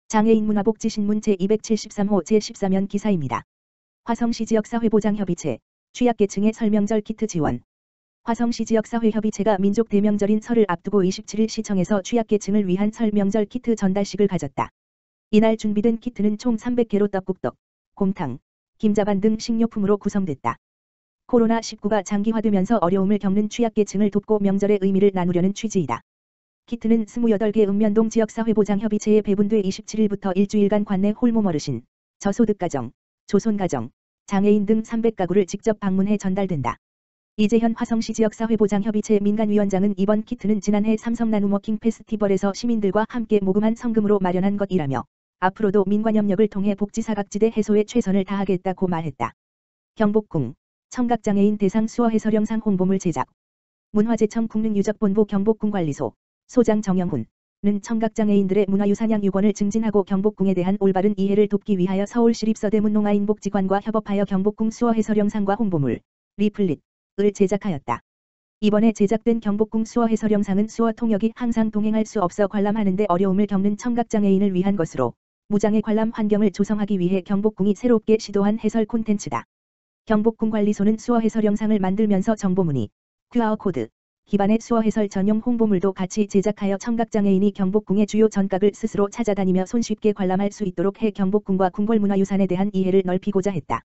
장애인 문화복지신문 제273호 제14면 기사입니다. 화성시 지역사회보장협의체, 취약계층의 설명절 키트 지원. 화성시 지역사회협의체가 민족 대명절인 설을 앞두고 27일 시청에서 취약계층을 위한 설명절 키트 전달식을 가졌다. 이날 준비된 키트는 총 300개로 떡국떡, 곰탕, 김자반 등 식료품으로 구성됐다. 코로나19가 장기화되면서 어려움을 겪는 취약계층을 돕고 명절의 의미를 나누려는 취지이다. 키트는 28개 읍면동 지역사회보장협의체에 배분돼 27일부터 일주일간 관내 홀몸 어르신, 저소득가정, 조손가정, 장애인 등 300가구를 직접 방문해 전달된다. 이재현 화성시 지역사회보장협의체 민간위원장은 이번 키트는 지난해 삼성 나눔워킹 페스티벌에서 시민들과 함께 모금한 성금으로 마련한 것이라며 앞으로도 민관협력을 통해 복지사각지대 해소에 최선을 다하겠다고 말했다. 경복궁, 청각장애인 대상 수어 해설 영상 홍보물 제작. 문화재청 국능유적본부 경복궁관리소, 소장 정영훈은 청각장애인들의 문화유산 양육원을 증진하고 경복궁에 대한 올바른 이해를 돕기 위하여 서울시립서대문 농아인복지관과 협업하여 경복궁 수어 해설 영상과 홍보물, 리플릿을 제작하였다. 이번에 제작된 경복궁 수어 해설 영상은 수어 통역이 항상 동행할 수 없어 관람하는 데 어려움을 겪는 청각장애인을 위한 것으로 무장애 관람 환경을 조성하기 위해 경복궁이 새롭게 시도한 해설 콘텐츠다. 경복궁관리소는 수어 해설 영상을 만들면서 정보문의, QR코드 기반의 수어 해설 전용 홍보물도 같이 제작하여 청각장애인이 경복궁의 주요 전각을 스스로 찾아다니며 손쉽게 관람할 수 있도록 해 경복궁과 궁궐문화유산에 대한 이해를 넓히고자 했다.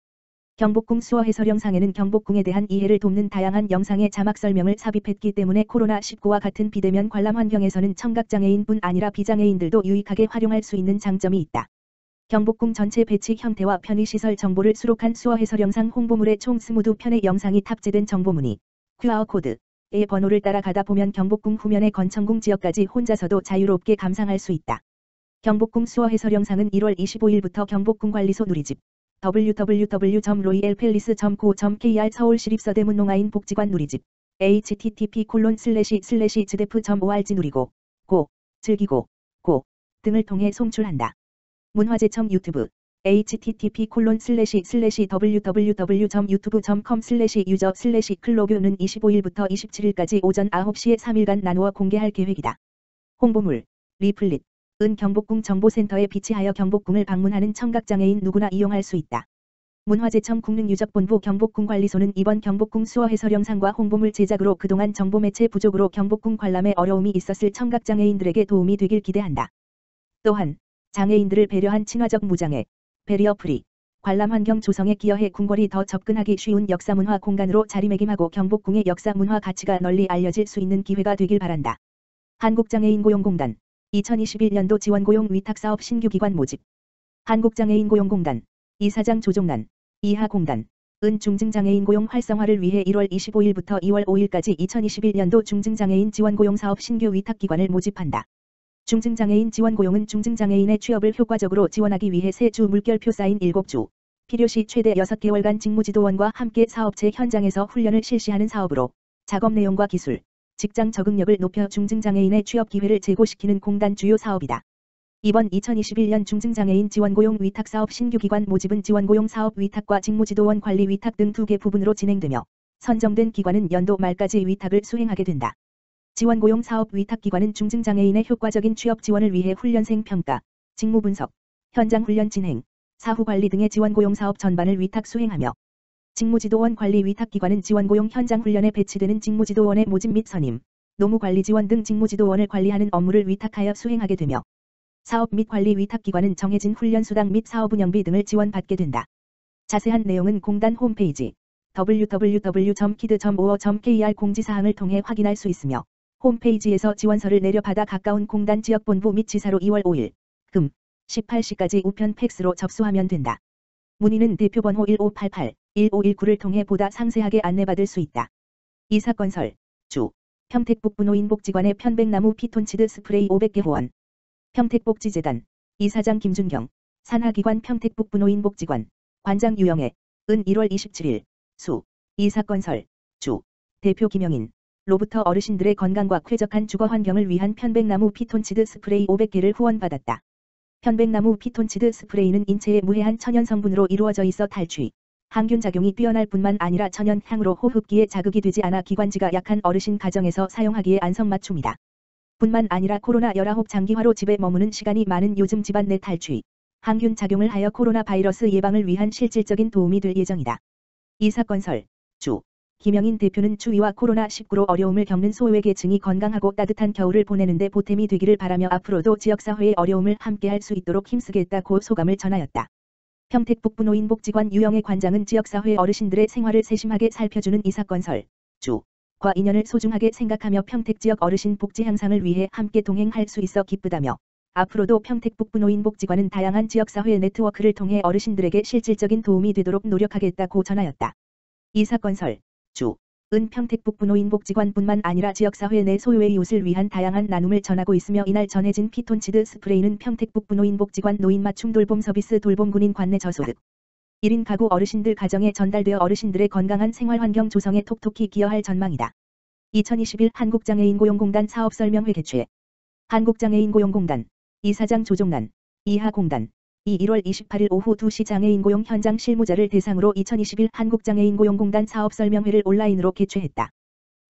경복궁 수어 해설 영상에는 경복궁에 대한 이해를 돕는 다양한 영상의 자막 설명을 삽입했기 때문에 코로나19와 같은 비대면 관람 환경에서는 청각장애인뿐 아니라 비장애인들도 유익하게 활용할 수 있는 장점이 있다. 경복궁 전체 배치 형태와 편의시설 정보를 수록한 수어 해설 영상 홍보물에 총 22편의 영상이 탑재된 정보문의, QR코드, 의 번호를 따라 가다 보면 경복궁 후면의 건천궁 지역까지 혼자서도 자유롭게 감상할 수 있다. 경복궁 수어 해설 영상은 1월 25일부터 경복궁관리소 누리집 www.royalpalace.co.kr 서울시립서대문 농아인복지관 누리집 http://zdef.org 누리고 고 즐기고 고 등을 통해 송출한다. 문화재청 유튜브 http://www.youtube.com/user/클로뷰는 25일부터 27일까지 오전 9시에 3일간 나누어 공개할 계획이다. 홍보물, 리플릿, 은 경복궁 정보센터에 비치하여 경복궁을 방문하는 청각장애인 누구나 이용할 수 있다. 문화재청 국능유적본부 경복궁관리소는 이번 경복궁 수어 해설 영상과 홍보물 제작으로 그동안 정보매체 부족으로 경복궁 관람에 어려움이 있었을 청각장애인들에게 도움이 되길 기대한다. 또한 장애인들을 배려한 친화적 무장애, 배리어 프리, 관람 환경 조성에 기여해 궁궐이 더 접근하기 쉬운 역사문화 공간으로 자리매김하고 경복궁의 역사문화 가치가 널리 알려질 수 있는 기회가 되길 바란다. 한국장애인고용공단 2021년도 지원고용 위탁사업 신규기관 모집. 한국장애인고용공단 이사장 조종란, 이하공단, 은 중증장애인 고용 활성화를 위해 1월 25일부터 2월 5일까지 2021년도 중증장애인 지원고용사업 신규 위탁기관을 모집한다. 중증장애인 지원고용은 중증장애인의 취업을 효과적으로 지원하기 위해 세 주 물결표 쌓인 7주, 필요시 최대 6개월간 직무지도원과 함께 사업체 현장에서 훈련을 실시하는 사업으로 작업 내용과 기술, 직장 적응력을 높여 중증장애인의 취업 기회를 제고시키는 공단 주요 사업이다. 이번 2021년 중증장애인 지원고용 위탁사업 신규기관 모집은 지원고용 사업 위탁과 직무지도원 관리 위탁 등 2개 부분으로 진행되며 선정된 기관은 연도 말까지 위탁을 수행하게 된다. 지원고용 사업 위탁기관은 중증장애인의 효과적인 취업 지원을 위해 훈련생 평가, 직무 분석, 현장 훈련 진행, 사후관리 등의 지원고용 사업 전반을 위탁 수행하며 직무지도원 관리 위탁기관은 지원고용 현장 훈련에 배치되는 직무지도원의 모집 및 선임, 노무관리 지원 등 직무지도원을 관리하는 업무를 위탁하여 수행하게 되며 사업 및 관리 위탁기관은 정해진 훈련수당 및 사업 운영비 등을 지원받게 된다. 자세한 내용은 공단 홈페이지 www.kid.or.kr 공지사항을 통해 확인할 수 있으며 홈페이지에서 지원서를 내려받아 가까운 공단 지역본부 및 지사로 2월 5일, 금, 18시까지 우편 팩스로 접수하면 된다. 문의는 대표번호 1588-1519를 통해 보다 상세하게 안내받을 수 있다. 이사건설, 주, 평택북부 노인복지관의 편백나무 피톤치드 스프레이 500개 후원. 평택복지재단, 이사장 김준경, 산하기관 평택북부 노인복지관, 관장 유영애, 은 1월 27일, 수, 이사건설, 주, 대표 김영인, 로부터 어르신들의 건강과 쾌적한 주거 환경을 위한 편백나무 피톤치드 스프레이 500개를 후원받았다. 편백나무 피톤치드 스프레이는 인체에 무해한 천연 성분으로 이루어져 있어 탈취, 항균 작용이 뛰어날 뿐만 아니라 천연 향으로 호흡기에 자극이 되지 않아 기관지가 약한 어르신 가정에서 사용하기에 안성맞춤이다. 뿐만 아니라 코로나19 장기화로 집에 머무는 시간이 많은 요즘 집안 내 탈취, 항균 작용을 하여 코로나 바이러스 예방을 위한 실질적인 도움이 될 예정이다. 이사건설 주 김영인 대표는 추위와 코로나19로 어려움을 겪는 소외 계층이 건강하고 따뜻한 겨울을 보내는데 보탬이 되기를 바라며 앞으로도 지역사회의 어려움을 함께할 수 있도록 힘쓰겠다고 소감을 전하였다. 평택 북부 노인복지관 유영애 관장은 지역사회 어르신들의 생활을 세심하게 살펴주는 이사건설 주과 인연을 소중하게 생각하며 평택 지역 어르신 복지 향상을 위해 함께 동행할 수 있어 기쁘다며 앞으로도 평택 북부 노인복지관은 다양한 지역사회 네트워크를 통해 어르신들에게 실질적인 도움이 되도록 노력하겠다고 전하였다. 이사건설 은 평택 북부 노인복지관뿐만 아니라 지역사회 내 소외 이웃을 위한 다양한 나눔을 전하고 있으며 이날 전해진 피톤치드 스프레이는 평택 북부 노인복지관 노인맞춤 돌봄 서비스 돌봄 군인 관내 저소득 1인 가구 어르신들 가정에 전달되어 어르신들의 건강한 생활환경 조성에 톡톡히 기여할 전망이다. 2021 한국장애인고용공단 사업설명회 개최 한국장애인고용공단 이사장 조종란 이하공단 1월 28일 오후 2시 장애인고용 현장 실무자를 대상으로 2021 한국장애인고용공단 사업설명회를 온라인으로 개최했다.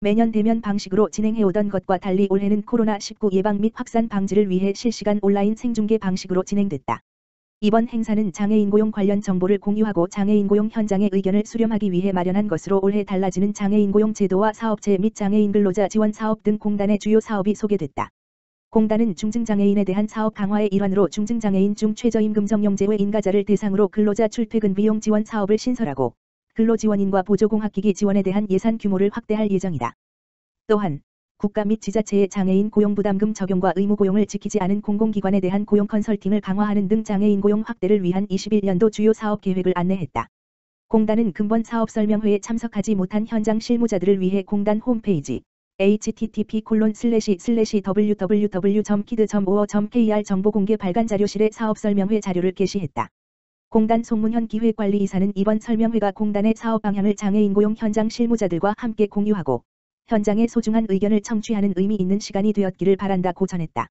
매년 대면 방식으로 진행해오던 것과 달리 올해는 코로나19 예방 및 확산 방지를 위해 실시간 온라인 생중계 방식으로 진행됐다. 이번 행사는 장애인 고용 관련 정보를 공유하고 장애인 고용 현장의 의견을 수렴하기 위해 마련한 것으로 올해 달라지는 장애인 고용 제도와 사업체 및 장애인 근로자 지원 사업 등 공단의 주요 사업이 소개됐다. 공단은 중증장애인에 대한 사업 강화의 일환으로 중증장애인 중 최저임금 적용제외 인가자를 대상으로 근로자 출퇴근 비용 지원 사업을 신설하고 근로지원인과 보조공학기기 지원에 대한 예산 규모를 확대할 예정이다. 또한 국가 및 지자체의 장애인 고용부담금 적용과 의무 고용을 지키지 않은 공공기관에 대한 고용 컨설팅을 강화하는 등 장애인 고용 확대를 위한 21년도 주요 사업 계획을 안내했다. 공단은 금번 사업 설명회에 참석하지 못한 현장 실무자들을 위해 공단 홈페이지 http://www.kid.or.kr 정보 공개 발간 자료실에 사업 설명회 자료를 게시했다. 공단 송문현 기획관리이사는 이번 설명회가 공단의 사업 방향을 장애인 고용 현장 실무자들과 함께 공유하고 현장의 소중한 의견을 청취하는 의미 있는 시간이 되었기를 바란다고 전했다.